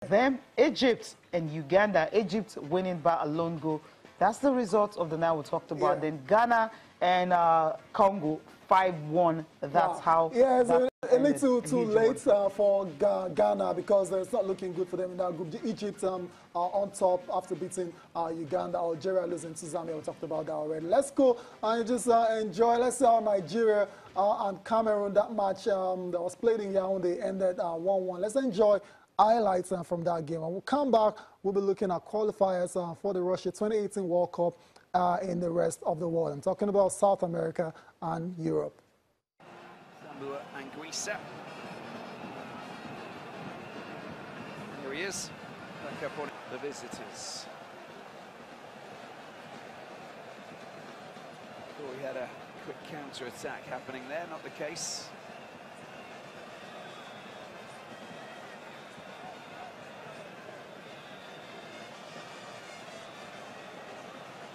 Them, Egypt and Uganda. Egypt winning by a lone goal. That's the result of the night we talked about. Then Ghana and Congo 5-1. That's how. Yeah, it's a little too late for Ghana because it's not looking good for them in that group. Egypt are on top after beating Uganda. Algeria losing to Zambia. We talked about that already. Let's go and just enjoy. Let's see how Nigeria and Cameroon, that match that was played in Yaoundé, ended 1-1. Let's enjoy highlights from that game. And we'll come back. We'll be looking at qualifiers for the Russia 2018 World Cup in the rest of the world. I'm talking about South America and Europe. Zambua and Greece. Here he is, back up on the visitors. Thought we had a quick counter-attack happening there, not the case.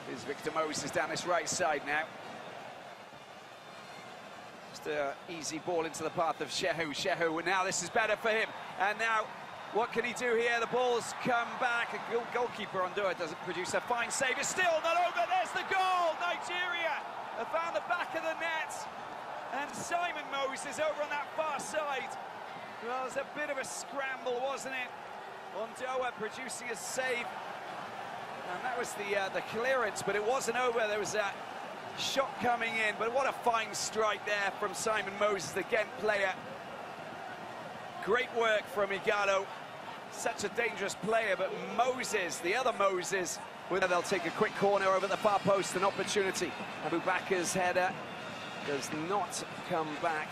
Here's Victor Moses down this right side now. Just an easy ball into the path of Shehu. Shehu, and now this is better for him. And now, what can he do here? The ball's come back. A goalkeeper Ondua doesn't produce a fine save. It's still not over. There's the goal. Nigeria have found the back of the net. And Simon Moses over on that far side. Well, it was a bit of a scramble, wasn't it? Ondua producing a save. And that was the clearance, but it wasn't over. There was a shot coming in, but what a fine strike there from Simon Moses, the Ghent player. Great work from Igalo. Such a dangerous player, but Moses, the other Moses, they'll take a quick corner over the far post, an opportunity. Abubakar's header does not come back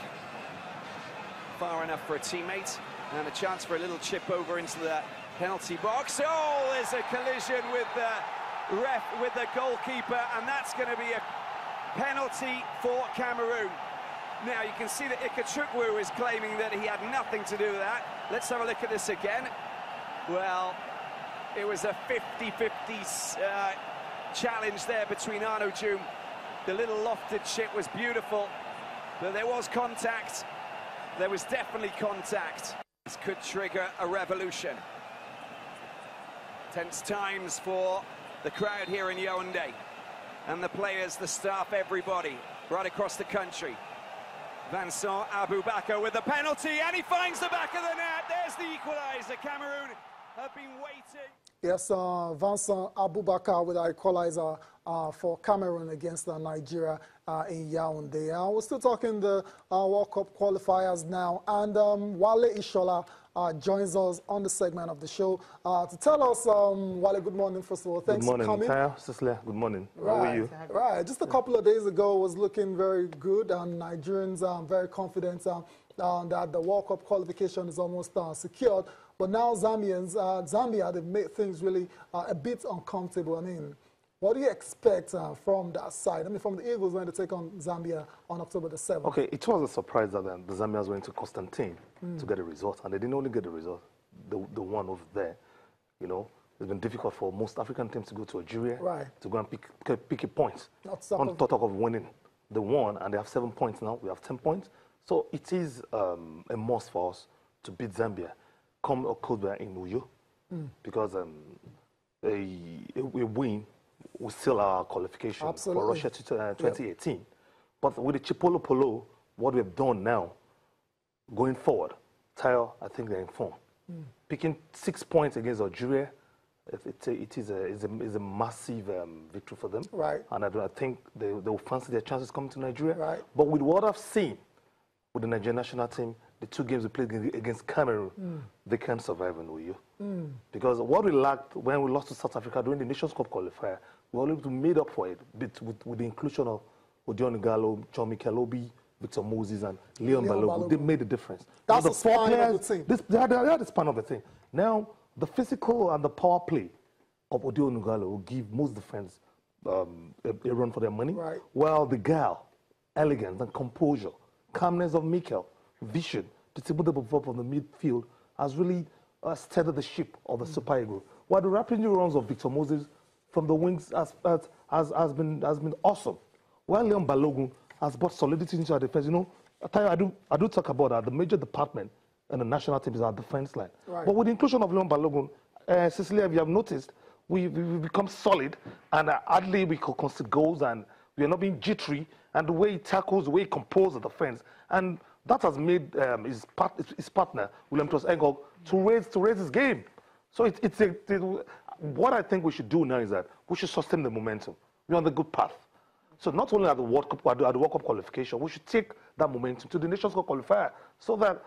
far enough for a teammate, and a chance for a little chip over into the penalty box. Oh, there's a collision with the goalkeeper, and that's going to be a penalty for Cameroon. Now you can see that Ikechukwu is claiming that he had nothing to do with that. Let's have a look at this again. Well, it was a 50-50 challenge there between Arno Djoum. The little lofted chip was beautiful, but there was contact. There was definitely contact. This could trigger a revolution. Tense times for the crowd here in Yaoundé, and the players, the staff, everybody right across the country. Vincent Aboubakar with the penalty, and he finds the back of the net. There's the equaliser. Cameroon have been waiting. Yes, Vincent Aboubakar with the equalizer for Cameroon against Nigeria in Yaoundé. We're still talking the World Cup qualifiers now, and Wale Ishola joins us on the segment of the show to tell us, Wale, good morning, first of all. Thanks for coming. Good morning, Cecilia. Good morning. Right. How are you? Right. Just a couple of days ago was looking very good, and Nigerians are very confident that the World Cup qualification is almost secured. But now Zambia, they've made things really a bit uncomfortable. I mean, what do you expect from that side? I mean, from the Eagles going to take on Zambia on October the 7th. Okay, it was a surprise that the Zambians went to Constantine to get a result, and they didn't only get the result, the one over there. You know, it's been difficult for most African teams to go to Algeria to go and pick a point. On top of winning. They won, and they have 7 points now. We have 10 points. So it is a must for us to beat Zambia come October in Uyo, because a win will seal our qualification for Russia to 2018. Yep. But with the Chipolo Polo, what we've done now, going forward, Tayo, I think they're in form. Picking 6 points against Algeria, it is a massive victory for them. Right. And I think they will fancy their chances coming to Nigeria. Right. But with what I've seen with the Nigerian national team, the 2 games we played against Cameroon, they can't survive in Uyo. Because what we lacked when we lost to South Africa during the Nations Cup qualifier, we were able to make up for it with the inclusion of Odion Igalo, John Mikel Obi, Victor Moses, and Leon Balogun. They made the difference. That's the spine of the team. They are the spine of the thing. Now, the physical and the power play of Odion Igalo will give most defense a run for their money. Right. While the gal, elegance and composure, calmness of Mikel, vision, distributable verb from the midfield has really steadied the ship of the Super Eagles. While the rapid runs of Victor Moses from the wings has been awesome. While Leon Balogun has brought solidity into our defense. You know, I do talk about that. The major department and the national team is our defense line. Right. But with the inclusion of Leon Balogun, Cecilia, if you have noticed, we've become solid, and hardly we could concede goals, and we are not being jittery, and the way he tackles, the way he composes the defense, and that has made his partner, William Trust-Ekong, to raise his game. So what I think we should do now is that we should sustain the momentum. We're on the good path. So not only at the World Cup, at the World Cup qualification, we should take that momentum to the Nations Cup qualifier so that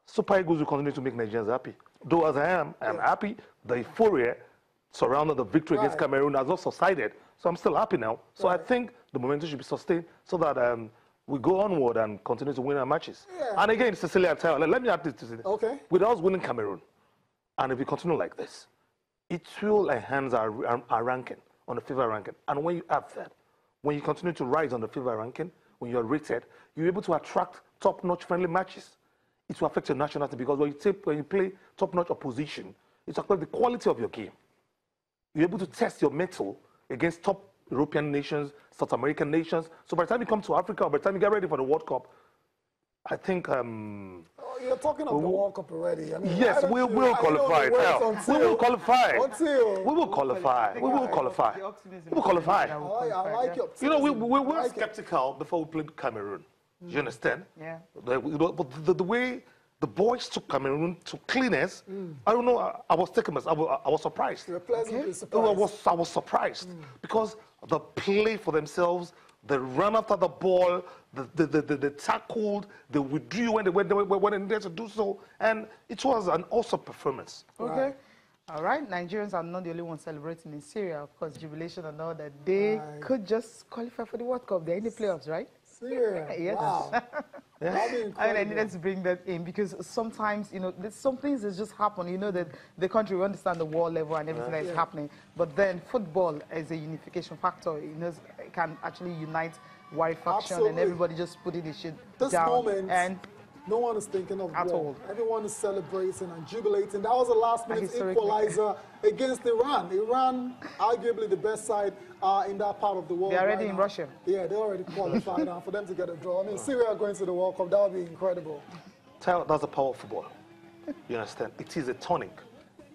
Super Eagles will continue to make Nigerians happy. Though as I'm happy, the euphoria surrounding the victory against Cameroon has not subsided. So I'm still happy now. So I think the momentum should be sustained so that we go onward and continue to win our matches. And again, Cecilia, let me add this to Cecilia. Okay. With us winning Cameroon, and if we continue like this, it will enhance our ranking on the FIFA ranking. And when you have that, when you continue to rise on the FIFA ranking, when you're rated, you're able to attract top-notch friendly matches. It will affect your national team because when you play top-notch opposition, it affects the quality of your game. You're able to test your mettle against top European nations, South American nations. So by the time you come to Africa, or by the time you get ready for the World Cup, I think... you're talking of the World Cup already. I mean, yes, we will qualify. We will qualify. We will qualify. We will qualify. We will qualify. I like your optimism. You know, we were skeptical before we played Cameroon. You understand? Yeah. But the way the boys took Cameroon to cleaners, I don't know, I was taken, I was surprised. You were pleasantly surprised. I was surprised because the play for themselves, the run after the ball, the tackled, the withdrew when they needed to do so, and it was an awesome performance. Okay. All right, Nigerians are not the only ones celebrating in Syria. Of course, jubilation and all that. They could just qualify for the World Cup. They're in the playoffs, right? Syria. Yes. Wow. I needed to bring that in because sometimes, you know, there's some things that just happen. You know that the country, we understand the war level and everything that is happening, but then football is a unification factor. You know, it can actually unite warrior faction and everybody just putting the shit down. This moment, and no one is thinking of at war. all. Everyone is celebrating and jubilating. That was a last-minute equalizer against Iran. Iran, arguably the best side in that part of the world. They're already in Russia. Yeah, they're already qualified. And for them to get a draw, I mean, Syria going to the World Cup, that would be incredible. That's the power of football. You understand? It is a tonic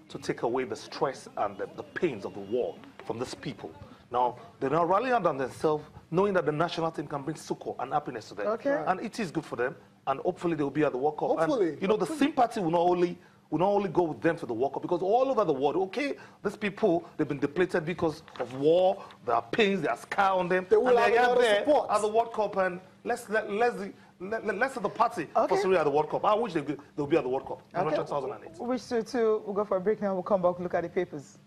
to take away the stress and the pains of the war from these people. Now, they're now rallying on themselves, knowing that the national team can bring succor and happiness to them. Okay. And it is good for them. And hopefully they will be at the World Cup. Hopefully. And, you know, the sympathy will not only go with them to the World Cup, because all over the world, okay, these people, they've been depleted because of war, there are pains, there are scars on them. They will have there support at the World Cup, and let's have the party for Syria at the World Cup. I wish they'll be at the World Cup in 2008. We'll go for a break now. We'll come back, look at the papers.